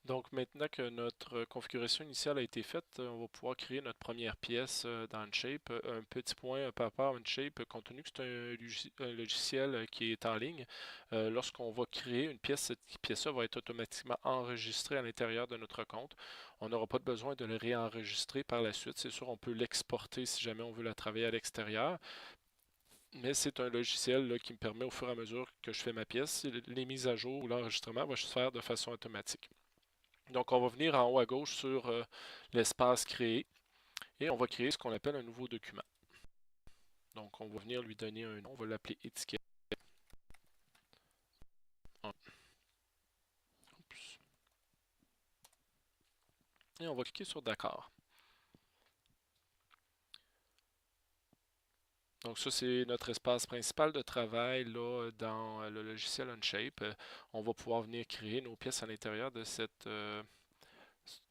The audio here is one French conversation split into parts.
Donc maintenant que notre configuration initiale a été faite, on va pouvoir créer notre première pièce dans Onshape. Un petit point par rapport à Onshape, compte tenu que c'est un logiciel qui est en ligne, lorsqu'on va créer une pièce, cette pièce-là va être automatiquement enregistrée à l'intérieur de notre compte. On n'aura pas besoin de le réenregistrer par la suite. C'est sûr, on peut l'exporter si jamais on veut la travailler à l'extérieur. Mais c'est un logiciel là, qui me permet au fur et à mesure que je fais ma pièce, les mises à jour ou l'enregistrement va se faire de façon automatique. Donc, on va venir en haut à gauche sur l'espace créer et on va créer ce qu'on appelle un nouveau document. Donc, on va venir lui donner un nom, on va l'appeler étiquette. Et on va cliquer sur D'accord. Donc, ça, c'est notre espace principal de travail là, dans le logiciel Onshape. On va pouvoir venir créer nos pièces à l'intérieur de cette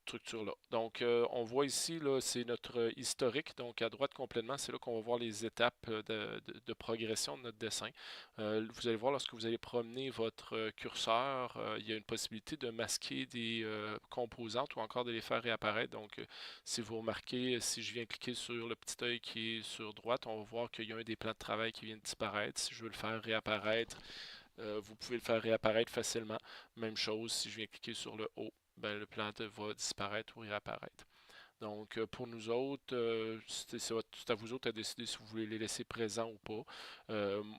structure-là. Donc, on voit ici, là, c'est notre historique. Donc, à droite complètement, c'est là qu'on va voir les étapes de progression de notre dessin. Vous allez voir, lorsque vous allez promener votre curseur, il y a une possibilité de masquer des composantes ou encore de les faire réapparaître. Donc, si vous remarquez, si je viens cliquer sur le petit œil qui est sur droite, on va voir qu'il y a un des plans de travail qui vient de disparaître. Si je veux le faire réapparaître, vous pouvez le faire réapparaître facilement. Même chose, si je viens cliquer sur le haut, ben, le plan va disparaître ou réapparaître. Donc, pour nous autres, c'est à vous autres à décider si vous voulez les laisser présents ou pas.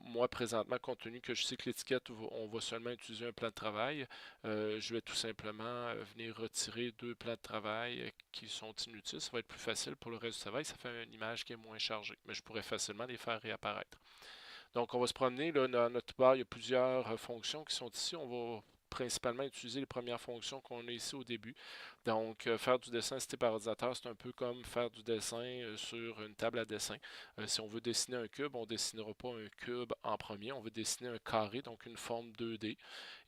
Moi, présentement, compte tenu que je sais que l'étiquette, on va seulement utiliser un plan de travail, je vais tout simplement venir retirer deux plans de travail qui sont inutiles. Ça va être plus facile pour le reste du travail. Ça fait une image qui est moins chargée, mais je pourrais facilement les faire réapparaître. Donc, on va se promener. Là, dans notre barre, il y a plusieurs fonctions qui sont ici. On va principalement utiliser les premières fonctions qu'on a ici au début. Donc, faire du dessin assisté par ordinateur, c'est un peu comme faire du dessin sur une table à dessin. Si on veut dessiner un cube, on ne dessinera pas un cube en premier. On veut dessiner un carré, donc une forme 2D.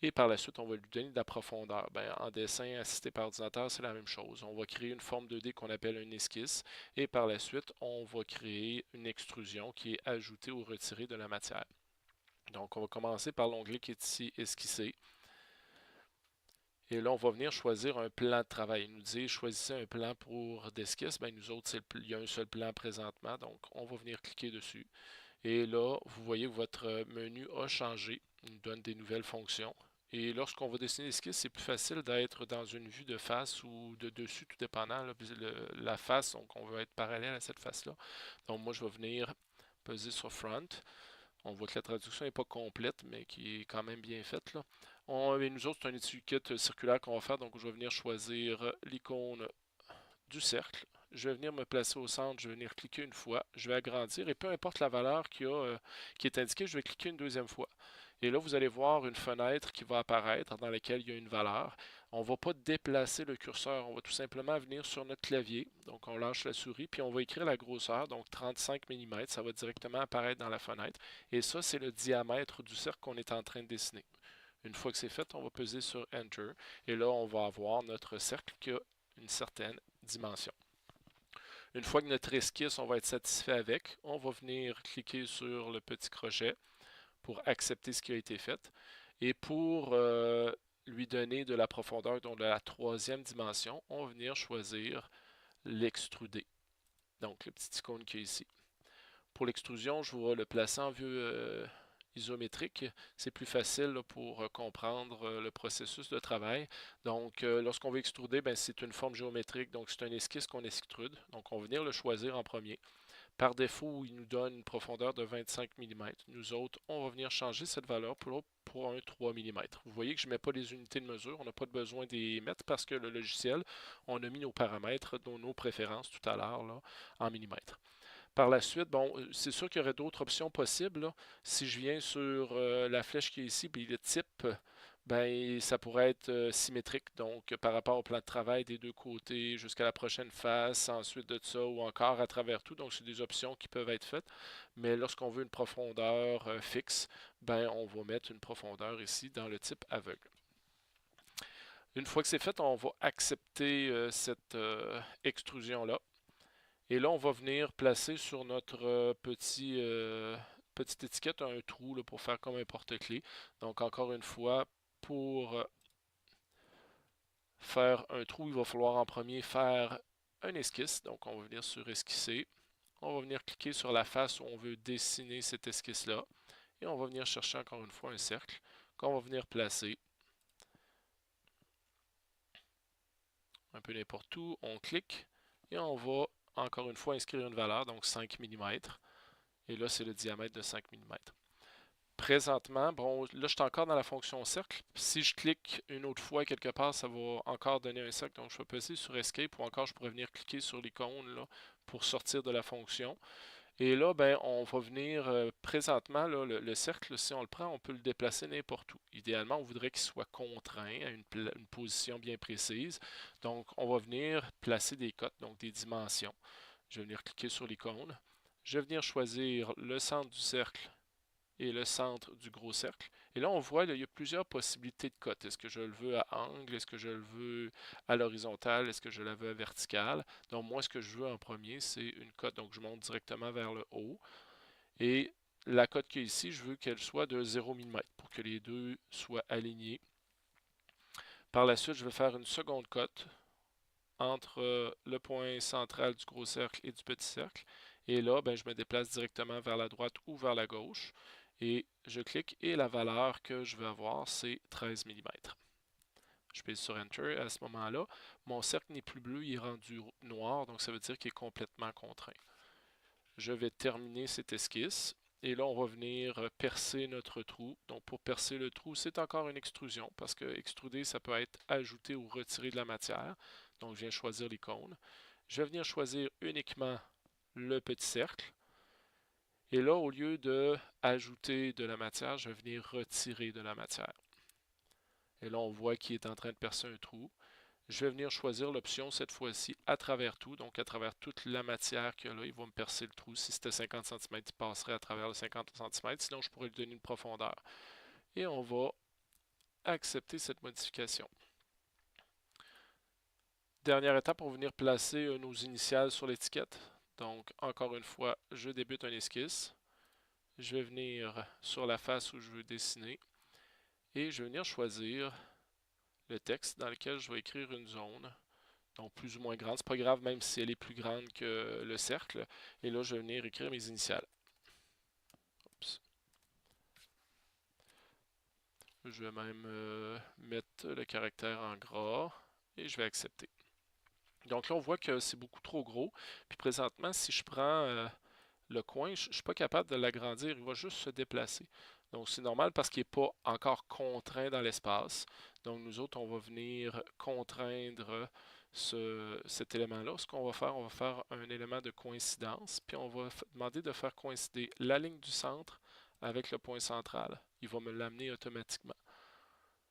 Et par la suite, on va lui donner de la profondeur. Ben, en dessin assisté par ordinateur, c'est la même chose. On va créer une forme 2D qu'on appelle un esquisse. Et par la suite, on va créer une extrusion qui est ajoutée ou retirée de la matière. Donc, on va commencer par l'onglet qui est ici, Esquisser. Et là, on va venir choisir un plan de travail. Il nous dit choisissez un plan pour d'esquisse. Ben, nous autres, il y a un seul plan présentement, donc on va venir cliquer dessus. Et là, vous voyez que votre menu a changé. Il nous donne des nouvelles fonctions. Et lorsqu'on va dessiner l'esquisse, c'est plus facile d'être dans une vue de face ou de dessus, tout dépendant. Là, la face, donc on veut être parallèle à cette face-là. Donc moi, je vais venir peser sur Front. On voit que la traduction n'est pas complète, mais qui est quand même bien faite, là. Nous autres, c'est un étiquette circulaire qu'on va faire, donc je vais venir choisir l'icône du cercle. Je vais venir me placer au centre, je vais venir cliquer une fois, je vais agrandir et peu importe la valeur qui est indiquée, je vais cliquer une deuxième fois. Et là, vous allez voir une fenêtre qui va apparaître dans laquelle il y a une valeur. On ne va pas déplacer le curseur, on va tout simplement venir sur notre clavier. Donc, on lâche la souris, puis on va écrire la grosseur, donc 35 mm. Ça va directement apparaître dans la fenêtre. Et ça, c'est le diamètre du cercle qu'on est en train de dessiner. Une fois que c'est fait, on va peser sur Enter. Et là, on va avoir notre cercle qui a une certaine dimension. Une fois que notre esquisse, on va être satisfait avec, on va venir cliquer sur le petit crochet pour accepter ce qui a été fait. Et pour lui donner de la profondeur, donc de la troisième dimension, on va venir choisir l'extruder. Donc le petit icône qui est ici. Pour l'extrusion, je vais le placer en vue isométrique. C'est plus facile là, pour comprendre le processus de travail. Donc, lorsqu'on veut extruder, ben, c'est une forme géométrique. Donc, c'est un esquisse qu'on extrude. Donc, on va venir le choisir en premier. Par défaut, il nous donne une profondeur de 25 mm. Nous autres, on va venir changer cette valeur pour un 3 mm. Vous voyez que je ne mets pas les unités de mesure. On n'a pas besoin d'y mettre parce que le logiciel, on a mis nos paramètres, nos préférences tout à l'heure en millimètres. Par la suite, bon, c'est sûr qu'il y aurait d'autres options possibles, là. Si je viens sur la flèche qui est ici, puis le type, ben, ça pourrait être symétrique, donc par rapport au plan de travail des deux côtés jusqu'à la prochaine face, ensuite de ça, ou encore à travers tout. Donc, c'est des options qui peuvent être faites. Mais lorsqu'on veut une profondeur fixe, ben, on va mettre une profondeur ici dans le type aveugle. Une fois que c'est fait, on va accepter cette extrusion-là. Et là, on va venir placer sur notre petite étiquette un trou là, pour faire comme un porte-clés. Donc, encore une fois, pour faire un trou, il va falloir en premier faire un esquisse. Donc, on va venir sur esquisser. On va venir cliquer sur la face où on veut dessiner cette esquisse-là. Et on va venir chercher encore une fois un cercle qu'on va venir placer un peu n'importe où. On clique et on va encore une fois inscrire une valeur, donc 5 mm. Et là, c'est le diamètre de 5 mm. Présentement, bon, là, je suis encore dans la fonction cercle. Si je clique une autre fois quelque part, ça va encore donner un cercle. Donc, je vais peser sur Escape ou encore, je pourrais venir cliquer sur l'icône là pour sortir de la fonction. Et là, ben, on va venir présentement, là, le cercle, si on le prend, on peut le déplacer n'importe où. Idéalement, on voudrait qu'il soit contraint à une position bien précise. Donc, on va venir placer des cotes, donc des dimensions. Je vais venir cliquer sur l'icône. Je vais venir choisir le centre du cercle et le centre du gros cercle. Et là, on voit, là, il y a plusieurs possibilités de cote. Est-ce que je le veux à angle? Est-ce que je le veux à l'horizontale? Est-ce que je la veux à verticale? Donc, moi, ce que je veux en premier, c'est une cote. Donc, je monte directement vers le haut. Et la cote qui est ici, je veux qu'elle soit de 0 mm pour que les deux soient alignés. Par la suite, je vais faire une seconde cote entre le point central du gros cercle et du petit cercle. Et là, ben, je me déplace directement vers la droite ou vers la gauche. Et je clique et la valeur que je veux avoir, c'est 13 mm. Je pèse sur Enter. À ce moment-là, mon cercle n'est plus bleu, il est rendu noir, donc ça veut dire qu'il est complètement contraint. Je vais terminer cette esquisse. Et là, on va venir percer notre trou. Donc, pour percer le trou, c'est encore une extrusion parce que extruder, ça peut être ajouter ou retirer de la matière. Donc, je viens choisir l'icône. Je vais venir choisir uniquement le petit cercle. Et là, au lieu de ajouter de la matière, je vais venir retirer de la matière. Et là, on voit qu'il est en train de percer un trou. Je vais venir choisir l'option cette fois-ci à travers tout, donc à travers toute la matière qu'il y a là, il va me percer le trou. Si c'était 50 cm, il passerait à travers le 50 cm, sinon je pourrais lui donner une profondeur. Et on va accepter cette modification. Dernière étape pour venir placer nos initiales sur l'étiquette. Donc, encore une fois, je débute un esquisse. Je vais venir sur la face où je veux dessiner et je vais venir choisir le texte dans lequel je vais écrire une zone. Donc plus ou moins grande, c'est pas grave même si elle est plus grande que le cercle. Et là, je vais venir écrire mes initiales. Oups. Je vais même mettre le caractère en gras et je vais accepter. Donc là, on voit que c'est beaucoup trop gros. Puis présentement, si je prends le coin, je ne suis pas capable de l'agrandir, il va juste se déplacer. Donc c'est normal parce qu'il n'est pas encore contraint dans l'espace. Donc nous autres, on va venir contraindre cet élément-là. Ce qu'on va faire un élément de coïncidence, puis on va demander de faire coïncider la ligne du centre avec le point central. Il va me l'amener automatiquement.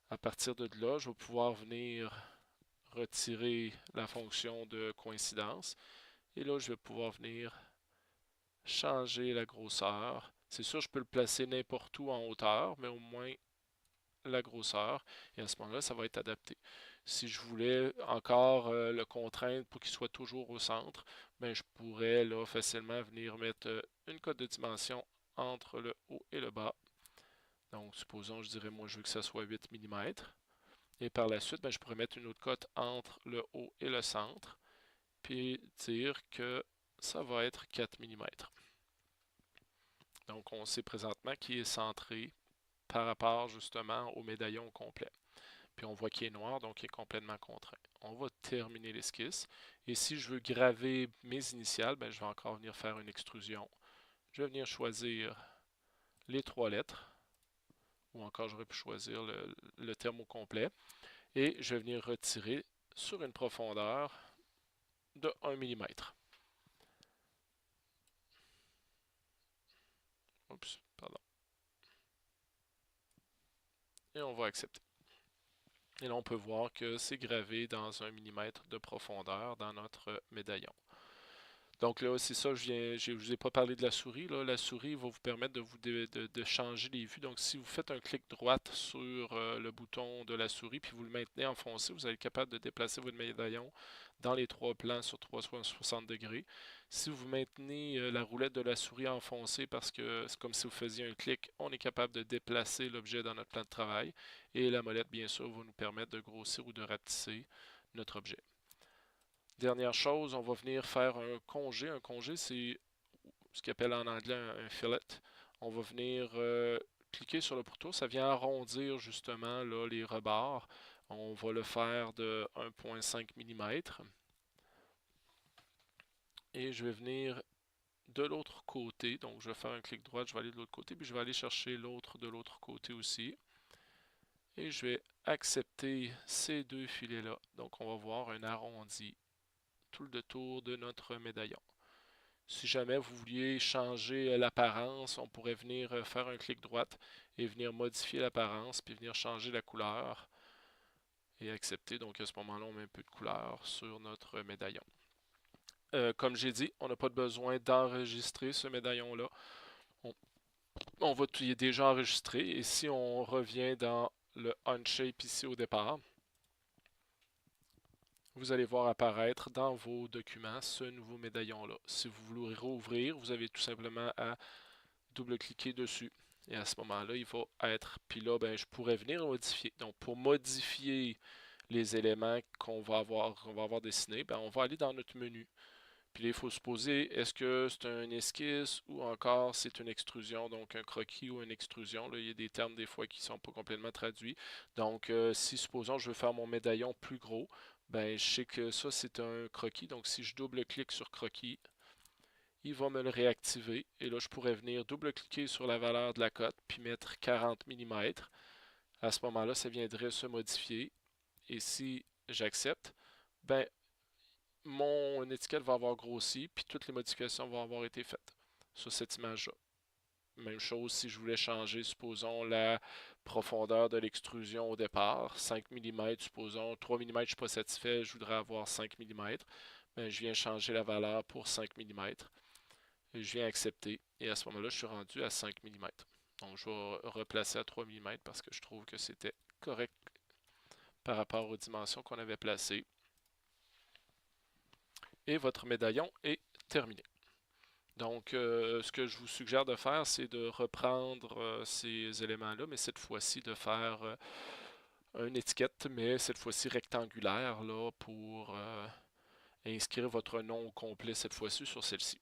À partir de là, je vais pouvoir venir retirer la fonction de coïncidence. Et là, je vais pouvoir venir changer la grosseur. C'est sûr, je peux le placer n'importe où en hauteur, mais au moins la grosseur. Et à ce moment-là, ça va être adapté. Si je voulais encore le contraindre pour qu'il soit toujours au centre, ben, je pourrais là, facilement venir mettre une cote de dimension entre le haut et le bas. Donc, supposons, je dirais, moi, je veux que ça soit 8 mm. Et par la suite, ben, je pourrais mettre une autre cote entre le haut et le centre, puis dire que ça va être 4 mm. Donc, on sait présentement qu'il est centré par rapport justement au médaillon complet. Puis on voit qu'il est noir, donc il est complètement contraint. On va terminer l'esquisse. Et si je veux graver mes initiales, ben, je vais encore venir faire une extrusion. Je vais venir choisir les 3 lettres, ou encore j'aurais pu choisir le terme au complet. Et je vais venir retirer sur une profondeur de 1 mm. Oups, pardon. Et on va accepter. Et là, on peut voir que c'est gravé dans 1 mm de profondeur dans notre médaillon. Donc là, c'est ça, je vous ai pas parlé de la souris. Là. La souris va vous permettre de changer les vues. Donc si vous faites un clic droite sur le bouton de la souris, puis vous le maintenez enfoncé, vous allez être capable de déplacer votre médaillon dans les trois plans sur 360 degrés. Si vous maintenez la roulette de la souris enfoncée parce que c'est comme si vous faisiez un clic, on est capable de déplacer l'objet dans notre plan de travail. Et la molette, bien sûr, va nous permettre de grossir ou de rapetisser notre objet. Dernière chose, on va venir faire un congé. Un congé, c'est ce qu'on appelle en anglais un fillet. On va venir cliquer sur le pourtour. Ça vient arrondir justement là, les rebords. On va le faire de 1,5 mm. Et je vais venir de l'autre côté. Donc, je vais faire un clic droit, je vais aller de l'autre côté. Puis, je vais aller chercher l'autre de l'autre côté aussi. Et je vais accepter ces deux filets-là. Donc, on va voir un arrondi tout le tour de notre médaillon. Si jamais vous vouliez changer l'apparence, on pourrait venir faire un clic droite et venir modifier l'apparence, puis venir changer la couleur et accepter. Donc à ce moment-là, on met un peu de couleur sur notre médaillon. Comme j'ai dit, on n'a pas besoin d'enregistrer ce médaillon-là. Il est déjà enregistré. Et si on revient dans le Unshape ici au départ, vous allez voir apparaître dans vos documents ce nouveau médaillon-là. Si vous voulez rouvrir, vous avez tout simplement à double-cliquer dessus. Et à ce moment-là, il va être... Puis là, ben, je pourrais venir modifier. Donc, pour modifier les éléments qu'on va avoir dessinés, ben, on va aller dans notre menu. Puis là, il faut se poser, est-ce que c'est un esquisse ou encore c'est une extrusion, donc un croquis ou une extrusion. Là, il y a des termes des fois qui ne sont pas complètement traduits. Donc, si supposons je veux faire mon médaillon plus gros, ben, je sais que ça c'est un croquis. Donc, si je double-clique sur croquis, il va me le réactiver. Et là, je pourrais venir double-cliquer sur la valeur de la cote, puis mettre 40 mm. À ce moment-là, ça viendrait se modifier. Et si j'accepte, ben, mon étiquette va avoir grossi, puis toutes les modifications vont avoir été faites sur cette image-là. Même chose si je voulais changer, supposons, la profondeur de l'extrusion au départ, 5 mm, supposons, 3 mm, je ne suis pas satisfait, je voudrais avoir 5 mm. Ben, je viens changer la valeur pour 5 mm. Je viens accepter et à ce moment-là, je suis rendu à 5 mm. Donc, je vais replacer à 3 mm parce que je trouve que c'était correct par rapport aux dimensions qu'on avait placées. Et votre médaillon est terminé. Donc, ce que je vous suggère de faire, c'est de reprendre ces éléments-là, mais cette fois-ci de faire une étiquette, mais cette fois-ci rectangulaire là, pour inscrire votre nom au complet cette fois-ci sur celle-ci.